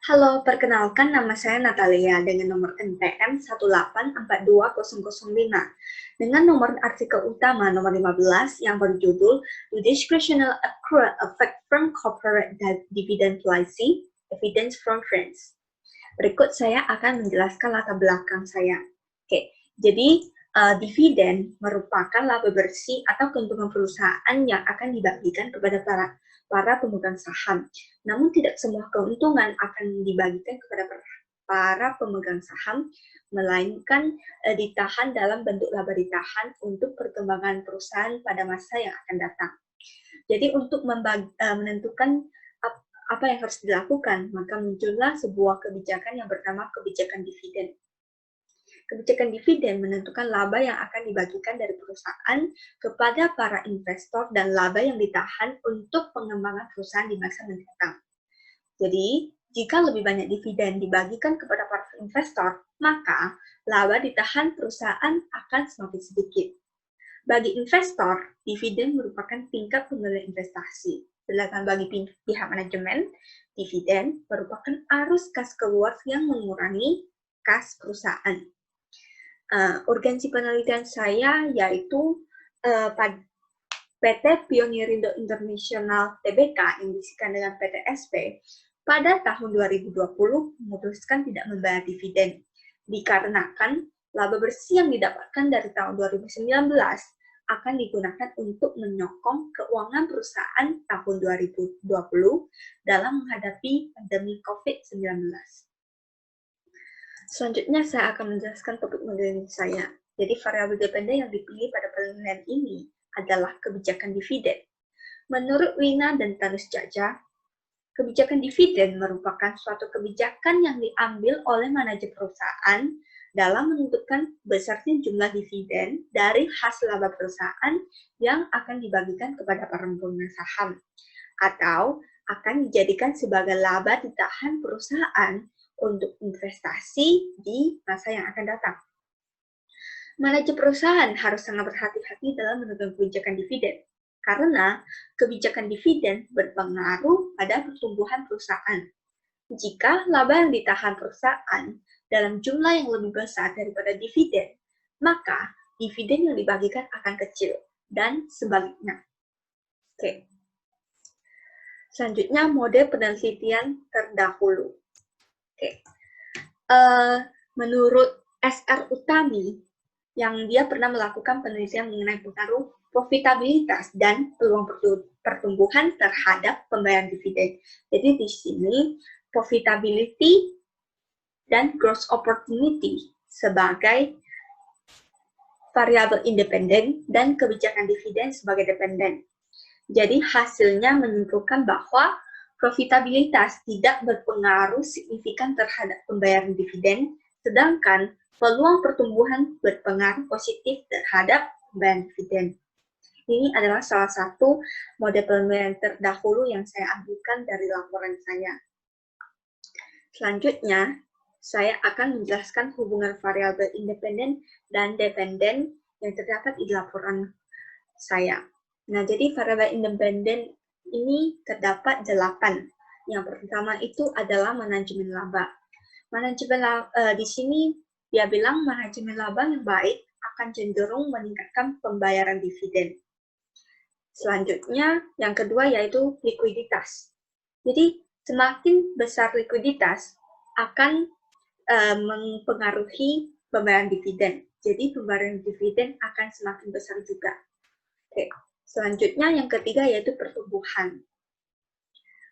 Halo, perkenalkan nama saya Natalia dengan nomor NPM 1842005 dengan nomor artikel utama nomor 15 yang berjudul The Discretional Accrual Effect from Corporate Dividend Policy, Evidence from Friends. Berikut saya akan menjelaskan latar belakang saya. Oke, jadi dividen merupakan laba bersih atau keuntungan perusahaan yang akan dibagikan kepada para pemegang saham. Namun tidak semua keuntungan akan dibagikan kepada para pemegang saham, melainkan ditahan dalam bentuk laba ditahan untuk perkembangan perusahaan pada masa yang akan datang. Jadi untuk menentukan apa yang harus dilakukan, maka muncullah sebuah kebijakan yang bernama kebijakan dividen. Kebijakan dividen menentukan laba yang akan dibagikan dari perusahaan kepada para investor dan laba yang ditahan untuk pengembangan perusahaan di masa mendatang. Jadi, jika lebih banyak dividen dibagikan kepada para investor, maka laba ditahan perusahaan akan semakin sedikit. Bagi investor, dividen merupakan tingkat pembelian investasi. Sedangkan bagi pihak manajemen, dividen merupakan arus kas keluar yang mengurangi kas perusahaan. Urgensi penelitian saya yaitu PT Pionerindo International Tbk yang disingkat dengan PTSP pada tahun 2020 memutuskan tidak membayar dividen dikarenakan laba bersih yang didapatkan dari tahun 2019 akan digunakan untuk menyokong keuangan perusahaan tahun 2020 dalam menghadapi pandemi COVID-19. Selanjutnya saya akan menjelaskan topik penelitian saya. Jadi variabel dependen yang dipilih pada penelitian ini adalah kebijakan dividen. Menurut Wina dan Tanus Jaja, kebijakan dividen merupakan suatu kebijakan yang diambil oleh manajer perusahaan dalam menentukan besarnya jumlah dividen dari hasil laba perusahaan yang akan dibagikan kepada para pemegang saham, atau akan dijadikan sebagai laba ditahan perusahaan untuk investasi di masa yang akan datang. Manajer perusahaan harus sangat berhati-hati dalam menentukan kebijakan dividen, karena kebijakan dividen berpengaruh pada pertumbuhan perusahaan. Jika laba yang ditahan perusahaan dalam jumlah yang lebih besar daripada dividen, maka dividen yang dibagikan akan kecil, dan sebaliknya. Oke. Selanjutnya, mode penelitian terdahulu. Oke. Menurut S.R. Utami, yang dia pernah melakukan penelitian mengenai pengaruh profitabilitas dan peluang pertumbuhan terhadap pembayaran dividen. Jadi di sini profitability dan growth opportunity sebagai variabel independen dan kebijakan dividen sebagai dependen. Jadi hasilnya menyimpulkan bahwa profitabilitas tidak berpengaruh signifikan terhadap pembayaran dividen, sedangkan peluang pertumbuhan berpengaruh positif terhadap pembayaran dividen. Ini adalah salah satu model penelitian terdahulu yang saya ambilkan dari laporan saya. Selanjutnya, saya akan menjelaskan hubungan variabel independen dan dependen yang terdapat di laporan saya. Nah, jadi variabel independen ini terdapat 8. Yang pertama itu adalah manajemen laba. Manajemen di sini dia bilang manajemen laba yang baik akan cenderung meningkatkan pembayaran dividen. Selanjutnya, yang kedua yaitu likuiditas. Jadi, semakin besar likuiditas akan mempengaruhi pembayaran dividen. Jadi, pembayaran dividen akan semakin besar juga. Oke. Selanjutnya, yang ketiga yaitu pertumbuhan.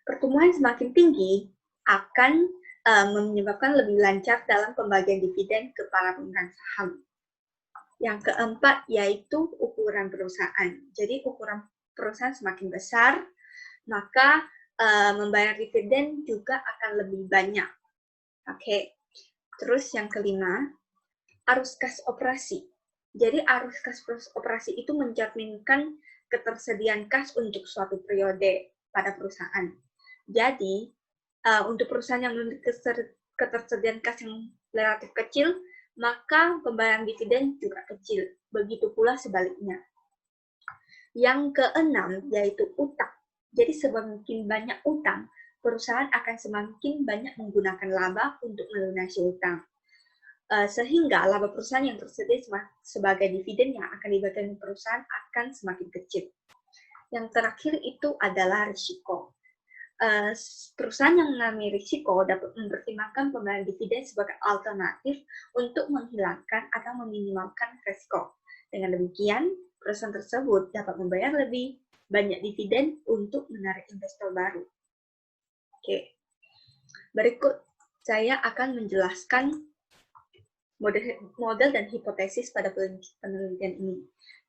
Pertumbuhan semakin tinggi akan menyebabkan lebih lancar dalam pembagian dividen ke para pemegang saham. Yang keempat yaitu ukuran perusahaan. Jadi ukuran perusahaan semakin besar, maka membayar dividen juga akan lebih banyak. Oke. Terus yang kelima, arus kas operasi. Jadi arus kas operasi itu mencerminkan ketersediaan kas untuk suatu periode pada perusahaan. Jadi, untuk perusahaan yang memiliki ketersediaan kas yang relatif kecil, maka pembayaran dividen juga kecil. Begitu pula sebaliknya. Yang keenam, yaitu utang. Jadi, semakin banyak utang, perusahaan akan semakin banyak menggunakan laba untuk melunasi utang. Sehingga laba perusahaan yang tersedia sebagai dividen yang akan diberikan perusahaan akan semakin kecil. Yang terakhir itu adalah risiko. Perusahaan yang mengalami risiko dapat mempertimbangkan pembayaran dividen sebagai alternatif untuk menghilangkan atau meminimalkan risiko. Dengan demikian, perusahaan tersebut dapat membayar lebih banyak dividen untuk menarik investor baru. Oke, berikut saya akan menjelaskan model dan hipotesis pada penelitian ini.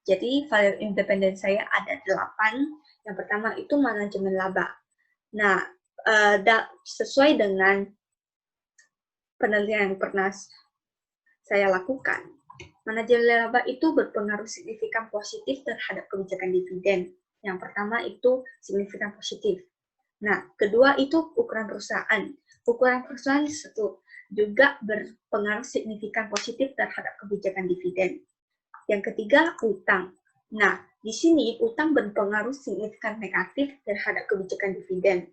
Jadi, variabel independen saya ada 8. Yang pertama itu manajemen laba. Nah, sesuai dengan penelitian yang pernah saya lakukan, manajemen laba itu berpengaruh signifikan positif terhadap kebijakan dividen. Yang pertama itu signifikan positif. Nah, kedua itu ukuran perusahaan. Ukuran perusahaan itu juga berpengaruh signifikan positif terhadap kebijakan dividen. Yang ketiga, utang. Nah, di sini utang berpengaruh signifikan negatif terhadap kebijakan dividen.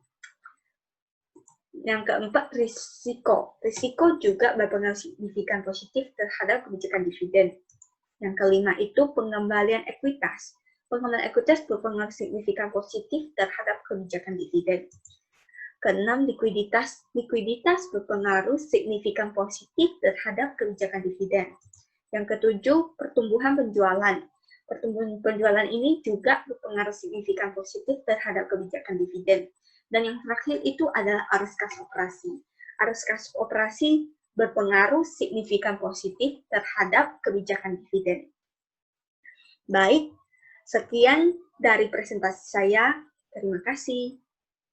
Yang keempat, risiko. Risiko juga berpengaruh signifikan positif terhadap kebijakan dividen. Yang kelima itu pengembalian ekuitas. Pengembalian ekuitas berpengaruh signifikan positif terhadap kebijakan dividen. Keenam, likuiditas. Likuiditas berpengaruh signifikan positif terhadap kebijakan dividen. Yang ketujuh, pertumbuhan penjualan. Pertumbuhan penjualan ini juga berpengaruh signifikan positif terhadap kebijakan dividen. Dan yang terakhir itu adalah arus kas operasi. Arus kas operasi berpengaruh signifikan positif terhadap kebijakan dividen. Baik, sekian dari presentasi saya. Terima kasih.